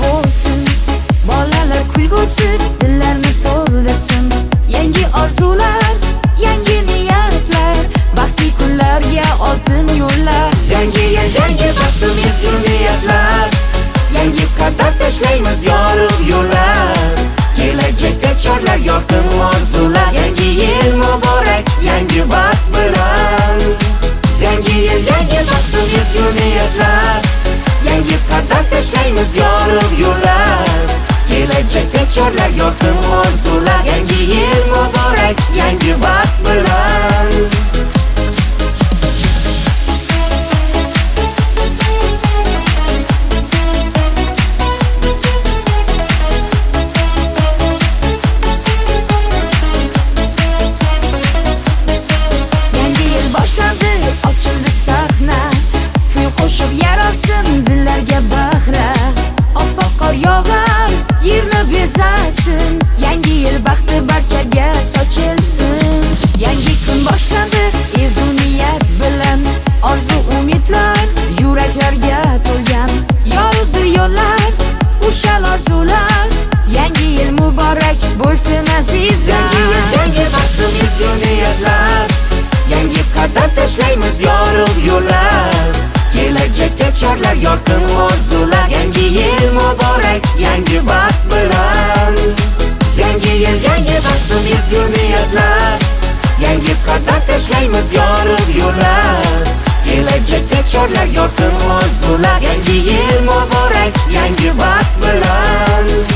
bo'lsin, bolalar kulgusi dillarni to'ldirsin. Yangi orzular, yangi niyatlar, baxtli kunlarga oltin yo'llar. Yangi yil, yangi baxtu mezgul niyatlar, yangi qadam tashlaymiz yorug' yo'llar. Kelajakda chorlar yorqin orzular. Yangi yil muborak, yangi baxt bilan. Yangi yil, yangi baxtu mezgul niyatlar, yangi qadam tashlaymiz yorug' yo'llar. Kelajakda chorlar yorqin orzular. Yangi yil muborak, yangi baxt bilan. Ochildi sahna, kuy qo'shib yaralsin dillarga bahra. Oppoq qor yog'ar, yerni bezasin, yangi yil baxti barchaga sochilsin. Yangi kun boshlandi, ezgu niyat bilan, orzu umidlar yuraklarga to'lgan. Yorug'dir yo'llar, ushal orzular, yangi yil muborak bo'lsin azizlar. Yangi yil, yangi baxtu ezgu niyatlar, yangi qadam tashlaymiz yorug' yo'llar. Kelajakda chorlar, yorqin orzular. Yangi yil muborak, yangi baxt bilan. Yangi yil, yangi baxtu ezgu niyatlar, yangi qadam tashlaymiz yorug' yo'llar. Kelajakda chorlar, yorqin orzular. Yangi yil muborak, yangi baxt bilan. Yangi yil, yangi baxtu ezgu niyatlar, yangi qadam tashlaymiz yorug' yo'llar. Kelajakda chorlar, yorqin orzular. Yangi yil muborak, yangi baxt bilan. Yangi yil, yangi baxtu ezgu niyatlar, yangi qadam tashlaymiz yorug' yo'llar. Kelajakda chorlar, yorqin orzular. Yangi yil muborak, yangi baxt bilan.